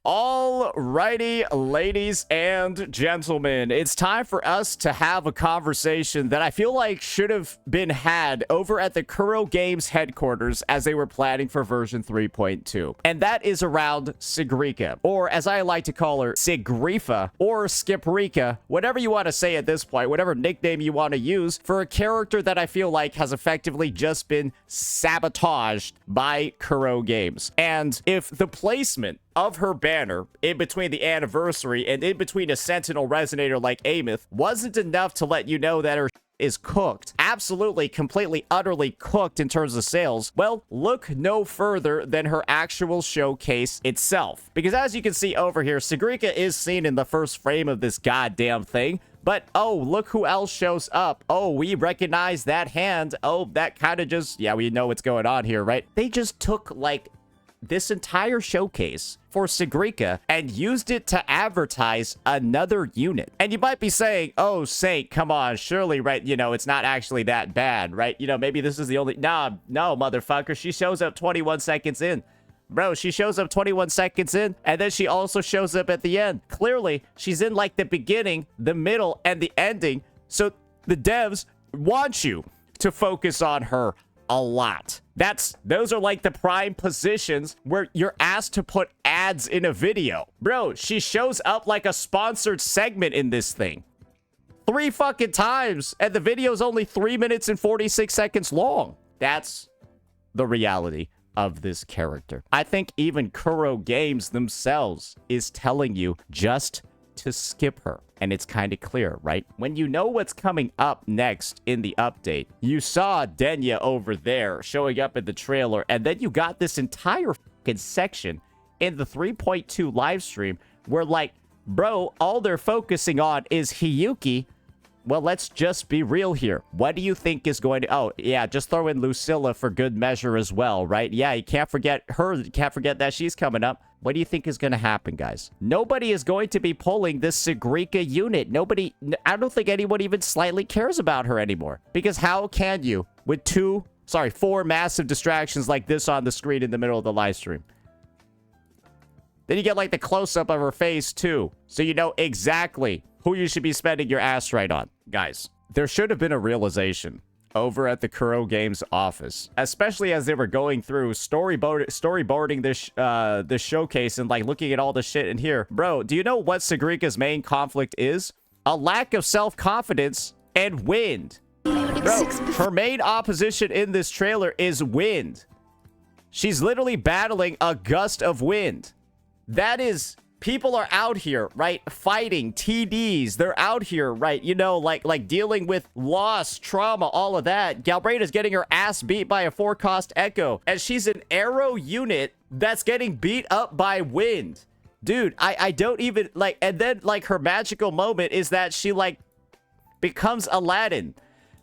Alrighty, ladies and gentlemen, it's time for us to have a conversation that I feel like should have been had over at the Kuro Games headquarters as they were planning for version 3.2. And that is around Sigrika, or as I like to call her, Sigrifa, or Skiprika, whatever you want to say at this point, whatever nickname you want to use for a character that I feel like has effectively just been sabotaged by Kuro Games. And if the placement of her banner in between the anniversary and in between a sentinel resonator like Amyth wasn't enough to let you know that her is cooked, absolutely, completely, utterly cooked in terms of sales, well, look no further than her actual showcase itself. Because as you can see over here, Sigrika is seen in the first frame of this goddamn thing. But, oh, look who else shows up. Oh, we recognize that hand. Oh, that kind of just, yeah, we know what's going on here, right? They just took, like, this entire showcase for Sigrika and used it to advertise another unit. And you might be saying, oh, Saint, come on, surely, right, you know, it's not actually that bad, right? You know, maybe this is the only... Nah, no, motherfucker, she shows up 21 seconds in. Bro, she shows up 21 seconds in, and then she also shows up at the end. Clearly, she's in, like, the beginning, the middle, and the ending, so the devs want you to focus on her a lot. Those are like the prime positions where you're asked to put ads in a video. Bro, she shows up like a sponsored segment in this thing 3 fucking times, and the video's only 3 minutes and 46 seconds long. That's the reality of this character. I think even Kuro Games themselves is telling you just to skip her. And it's kind of clear, right? When you know what's coming up next in the update, you saw Denya over there showing up in the trailer, and then you got this entire fucking section in the 3.2 live stream where, like, bro, all they're focusing on is Hiyuki. Well, let's just be real here. What do you think is going to... Oh, yeah, just throw in Lucilla for good measure as well, right? Yeah, you can't forget her. You can't forget that she's coming up. What do you think is going to happen, guys? Nobody is going to be pulling this Sigrika unit. Nobody... I don't think anyone even slightly cares about her anymore. Because how can you, with 4 massive distractions like this on the screen in the middle of the live stream? Then you get, like, the close-up of her face, too. So you know exactly who you should be spending your ass right on. Guys, there should have been a realization over at the Kuro Games office, especially as they were going through storyboarding this showcase and, like, looking at all the shit in here. Bro, do you know what Sigrika's main conflict is? A lack of self-confidence and wind. Bro, her main opposition in this trailer is wind. She's literally battling a gust of wind. That is... People are out here, right, fighting TDs. They're out here, right, you know, like dealing with loss, trauma, all of that. Galbraith's getting her ass beat by a 4-cost Echo, and she's an arrow unit that's getting beat up by wind. Dude, I don't even, like, and then, like, her magical moment is that she, like, becomes Aladdin.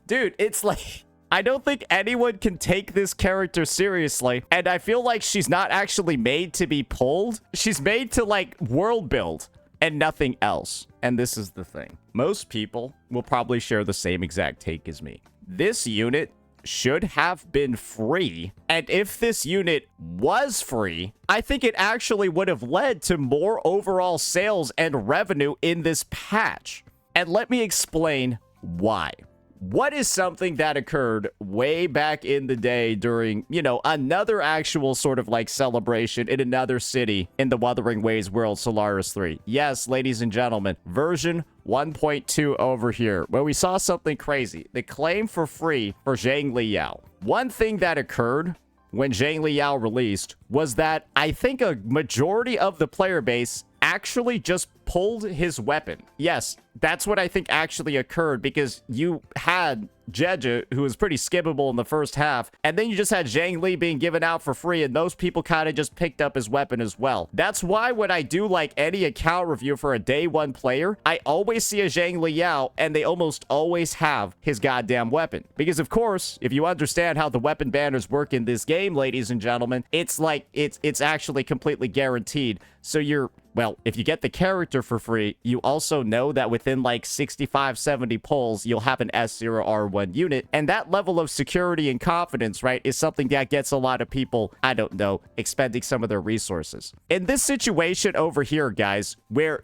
Dude, it's like... I don't think anyone can take this character seriously, and I feel like she's not actually made to be pulled. She's made to, like, world build and nothing else. And this is the thing. Most people will probably share the same exact take as me. This unit should have been free, and if this unit was free, I think it actually would have led to more overall sales and revenue in this patch. And let me explain why. What is something that occurred way back in the day during, you know, another actual sort of like celebration in another city in the Wuthering Waves world, Solaris 3? Yes, ladies and gentlemen, version 1.2 over here, where we saw something crazy. The claim for free for Zhang Liao. One thing that occurred when Zhang Liao released was that I think a majority of the player base actually just pulled his weapon. Yes, that's what I think actually occurred, because you had Jeja, who was pretty skippable in the first half, and then you just had Zhang Li being given out for free, and those people kind of just picked up his weapon as well. That's why when I do like any account review for a day 1 player, I always see a Zhang Liao, and they almost always have his goddamn weapon. Because of course, if you understand how the weapon banners work in this game, ladies and gentlemen, it's like, it's actually completely guaranteed. So you're Well, if you get the character for free, you also know that within like 65, 70 pulls, you'll have an S0R1 unit. And that level of security and confidence, right, is something that gets a lot of people, I don't know, expending some of their resources. In this situation over here, guys, where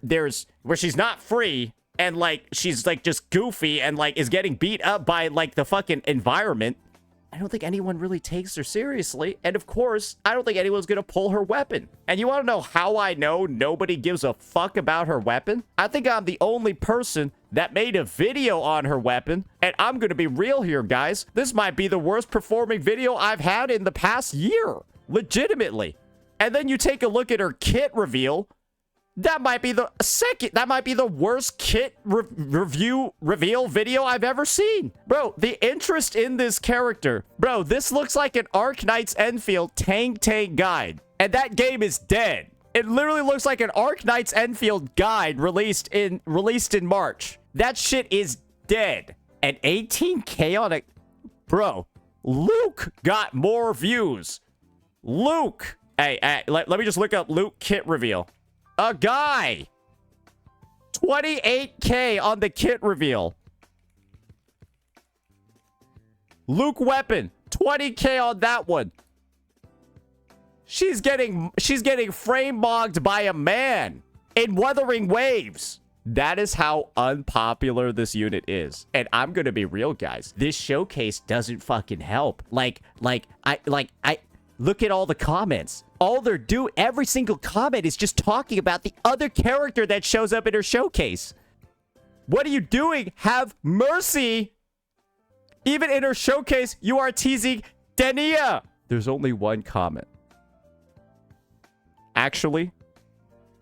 she's not free, and like she's like just goofy and like is getting beat up by like the fucking environment, I don't think anyone really takes her seriously. And of course, I don't think anyone's gonna pull her weapon. And you want to know how I know nobody gives a fuck about her weapon? I think I'm the only person that made a video on her weapon. And I'm gonna be real here, guys. This might be the worst performing video I've had in the past year. Legitimately. And then you take a look at her kit reveal. That might be the worst kit reveal video I've ever seen. Bro, the interest in this character. Bro, this looks like an Arknights Enfield tank guide. And that game is dead. It literally looks like an Arknights Enfield guide released in March. That shit is dead. And 18K on it. Bro, Luke got more views. Luke. Hey, let me just look up Luke kit reveal. A guy. 28K on the kit reveal. Luke weapon. 20K on that one. She's getting frame mogged by a man in Wuthering Waves. That is how unpopular this unit is. And I'm gonna be real, guys. This showcase doesn't fucking help. I look at all the comments. Every single comment is just talking about the other character that shows up in her showcase. What are you doing? Have mercy. Even in her showcase, you are teasing Denia. There's only one comment. Actually,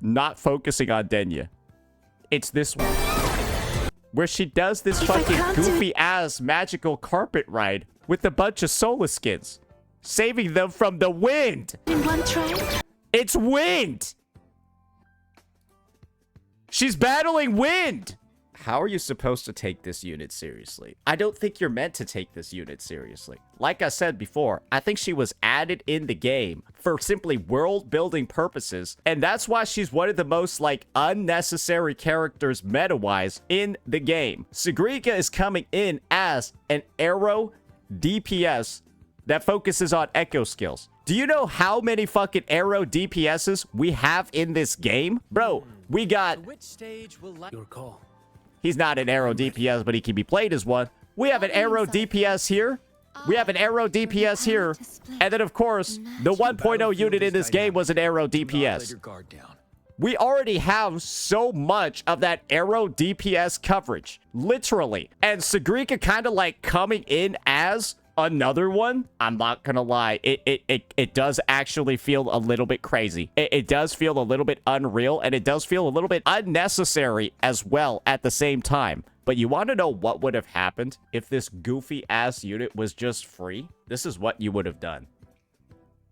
not focusing on Denia. It's this one. Where she does this fucking goofy ass magical carpet ride with a bunch of Sola skins. Saving them from the wind. In one try? It's wind. She's battling wind. How are you supposed to take this unit seriously? I don't think you're meant to take this unit seriously. Like I said before, I think she was added in the game for simply world building purposes. And that's why she's one of the most like unnecessary characters meta-wise in the game. Sigrika is coming in as an arrow DPS that focuses on echo skills. Do you know how many fucking arrow DPSs we have in this game? Bro, we got... Which stage will your call? He's not an arrow DPS, but he can be played as one. We have an arrow DPS here. We have an arrow DPS here. And then, of course, the 1.0 unit in this game was an arrow DPS. We already have so much of that arrow DPS coverage. Literally. And Sigrika kind of like coming in as another one. I'm not gonna lie, it does actually feel a little bit crazy. It does feel a little bit unreal, and it does feel a little bit unnecessary as well at the same time. But you want to know what would have happened if this goofy ass unit was just free? This is what you would have done.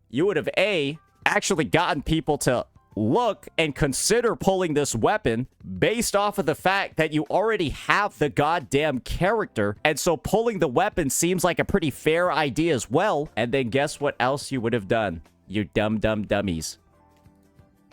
You would have actually gotten people to look and consider pulling this weapon based off of the fact that you already have the goddamn character, and so pulling the weapon seems like a pretty fair idea as well. And then guess what else you would have done, you dumb dummies?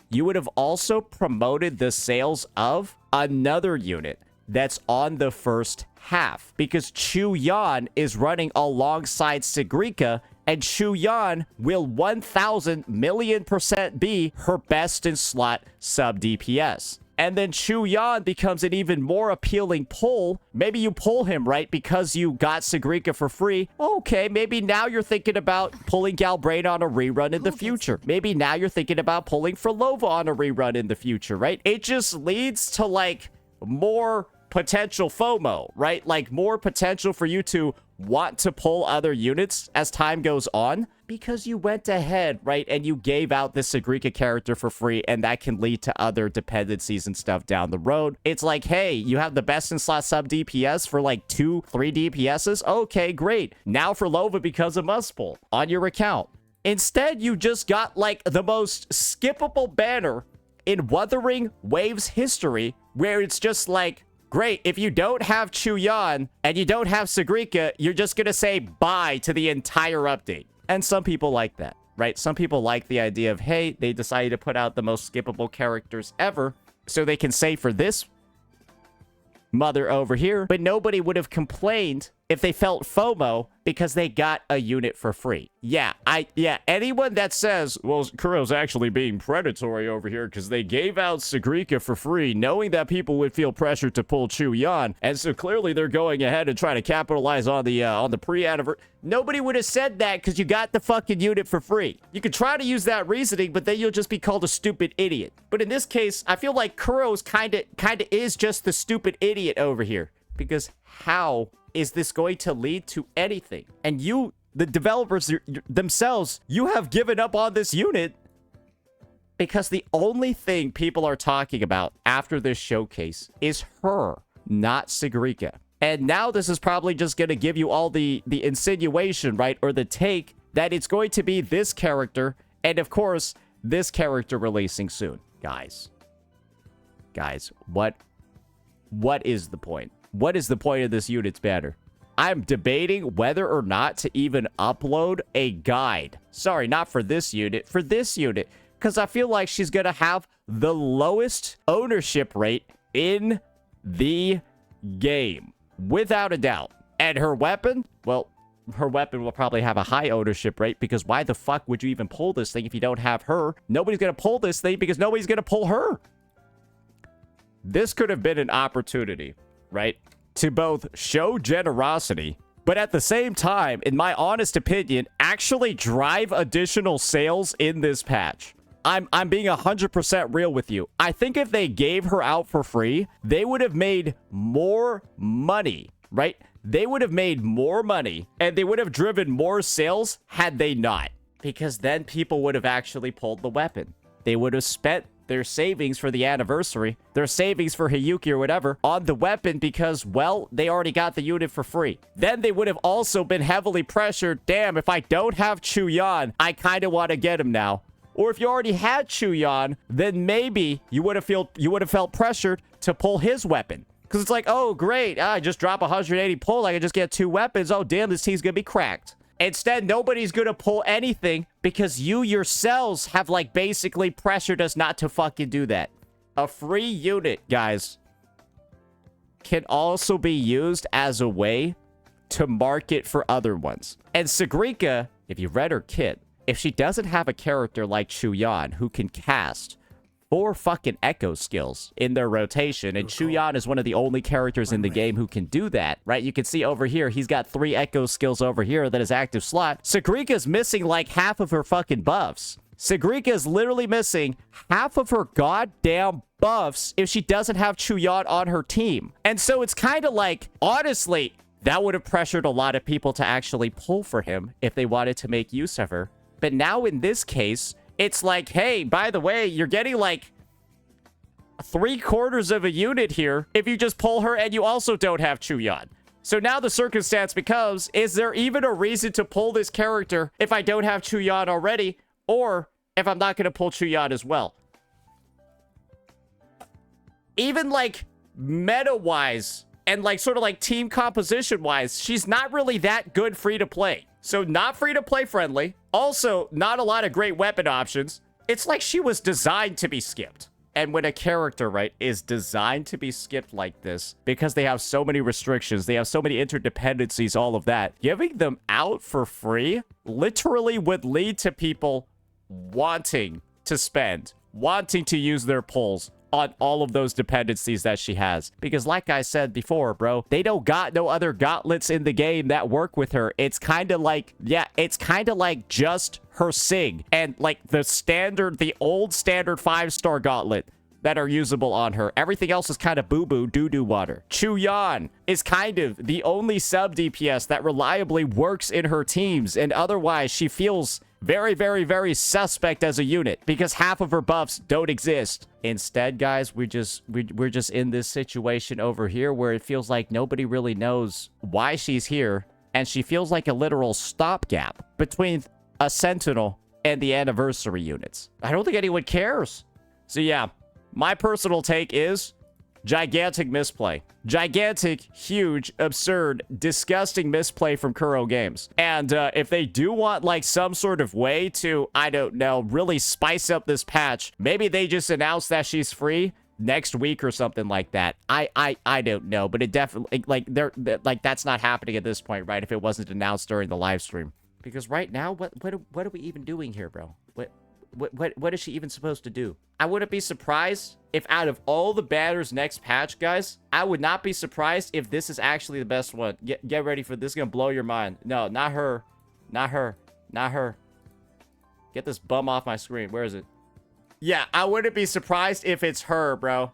You would have also promoted the sales of another unit that's on the first half, because Chu Yan is running alongside Sigrika, and Chu Yan will 1,000,000,000% be her best in slot sub DPS. And then Chu Yan becomes an even more appealing pull. Maybe you pull him, right, because you got Sigrika for free. Okay, maybe now you're thinking about pulling Galbraith on a rerun in the future. Maybe now you're thinking about pulling Frolova on a rerun in the future, right? It just leads to, like, more potential FOMO, right? Like, more potential for you to want to pull other units as time goes on, because you went ahead, right, and you gave out this Sigrika character for free, and that can lead to other dependencies and stuff down the road. It's like, hey, you have the best in slot sub DPS for like 2-3 DPSs. Okay, great. Now Frolova becomes a must pull on your account. Instead, you just got like the most skippable banner in Wuthering Waves history, where it's just like, great, if you don't have Chu Yan and you don't have Sigrika, you're just gonna say bye to the entire update. And some people like that. right? Some people like the idea of, hey, they decided to put out the most skippable characters ever so they can say for this mother over here, but nobody would have complained if they felt FOMO because they got a unit for free. Yeah, anyone that says, well, Kuro's actually being predatory over here because they gave out Sigrika for free, knowing that people would feel pressure to pull Chu-Yan, and so clearly they're going ahead and trying to capitalize on the pre-anniversary. Nobody would have said that because you got the fucking unit for free. You could try to use that reasoning, but then you'll just be called a stupid idiot. But in this case, I feel like Kuro's kind of is just the stupid idiot over here, because how is this going to lead to anything? And you, the developers themselves, you have given up on this unit because the only thing people are talking about after this showcase is her, not Sigrika. And now this is probably just going to give you all the insinuation, right? Or the take that it's going to be this character. And of course, this character releasing soon. Guys, what is the point? What is the point of this unit's banner? I'm debating whether or not to even upload a guide. Sorry, not for this unit, for this unit. Because I feel like she's going to have the lowest ownership rate in the game. Without a doubt. And her weapon? Well, her weapon will probably have a high ownership rate, because why the fuck would you even pull this thing if you don't have her? Nobody's going to pull this thing because nobody's going to pull her. This could have been an opportunity, right, to both show generosity, but at the same time, in my honest opinion, actually drive additional sales in this patch. I'm being 100% real with you. I think if they gave her out for free, they would have made more money, right? They would have made more money, and they would have driven more sales had they not. Because then people would have actually pulled the weapon. They would have spent their savings for the anniversary, their savings for Hiyuki or whatever, on the weapon because, well, they already got the unit for free. Then they would have also been heavily pressured. Damn, if I don't have Chu-Yan, I kind of want to get him now. Or if you already had Chu-Yan, then maybe you would have felt pressured to pull his weapon. Because it's like, oh, great, I just drop 180 pull, I can just get 2 weapons. Oh, damn, this team's going to be cracked. Instead, nobody's going to pull anything because you yourselves have, like, basically pressured us not to fucking do that. A free unit, guys, can also be used as a way to market for other ones. And Sigrika, if you read her kit, if she doesn't have a character like Chu-Yan who can cast 4 fucking echo skills in their rotation, and Chu-Yan is one of the only characters in the game who can do that, right? You can see over here, he's got 3 echo skills over here that is active slot. Sigrika's missing like half of her fucking buffs. Sigrika is literally missing half of her goddamn buffs if she doesn't have Chu-Yan on her team. And so it's kind of like, honestly, that would have pressured a lot of people to actually pull for him if they wanted to make use of her. But now in this case, it's like, hey, by the way, you're getting like 3/4 of a unit here if you just pull her and you also don't have Chu-Yan. So now the circumstance becomes, is there even a reason to pull this character if I don't have Chu-Yan already, or if I'm not going to pull Chu-Yan as well? Even like meta-wise and like sort of like team composition-wise, she's not really that good free-to-play. So not free-to-play friendly. Also, not a lot of great weapon options. It's like she was designed to be skipped. And when a character, right, is designed to be skipped like this, because they have so many restrictions, they have so many interdependencies, all of that, giving them out for free literally would lead to people wanting to spend, wanting to use their pulls on all of those dependencies that she has. Because like I said before, bro, they don't got no other gauntlets in the game that work with her. It's kind of like, yeah, it's kind of like just her Sig and like the old standard 5-star gauntlet that are usable on her. Everything else is kind of boo-boo, doo-doo water. Chu-Yan is kind of the only sub DPS that reliably works in her teams, and otherwise she feels very, very, very suspect as a unit because half of her buffs don't exist. Instead, guys, we're just in this situation over here where it feels like nobody really knows why she's here, and she feels like a literal stopgap between a Sentinel and the anniversary units. I don't think anyone cares. So yeah, my personal take is Gigantic misplay. Gigantic, huge, absurd, disgusting misplay from Kuro Games. And if they do want like some sort of way to, I don't know, really spice up this patch, maybe they just announce that she's free next week or something like that. I don't know, but it definitely like like that's not happening at this point, right? If it wasn't announced during the live stream. Because right now, what are we even doing here, bro? What is she even supposed to do? I wouldn't be surprised if out of all the banners next patch, guys, I would not be surprised if this is actually the best one. Get ready for this. Is gonna blow your mind. No, not her. Not her. Not her. Get this bum off my screen. Where is it? Yeah, I wouldn't be surprised if it's her, bro.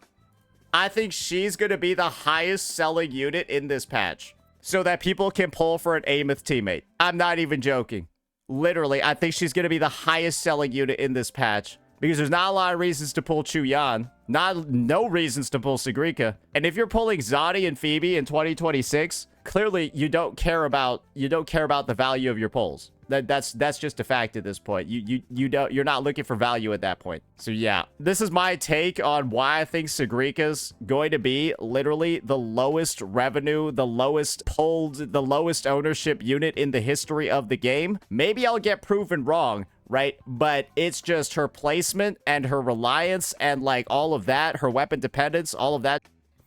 I think she's gonna be the highest selling unit in this patch, so that people can pull for an Ameth teammate. I'm not even joking. Literally, I think she's going to be the highest selling unit in this patch. Because there's not a lot of reasons to pull Chuyan. No reasons to pull Sigrika. And if you're pulling Zani and Phoebe in 2026, clearly you don't care about the value of your pulls. That's just a fact at this point. You're not looking for value at that point. So yeah, this is my take on why I think Sigrika's going to be literally the lowest revenue, the lowest pulled, the lowest ownership unit in the history of the game. Maybe I'll get proven wrong, right? But it's just her placement and her reliance and like all of that, her weapon dependence, all of that.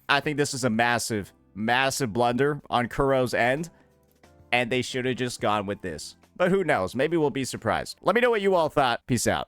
I think this is a massive blunder on Kuro's end, and they should have just gone with this. But who knows? Maybe we'll be surprised. Let me know what you all thought. Peace out.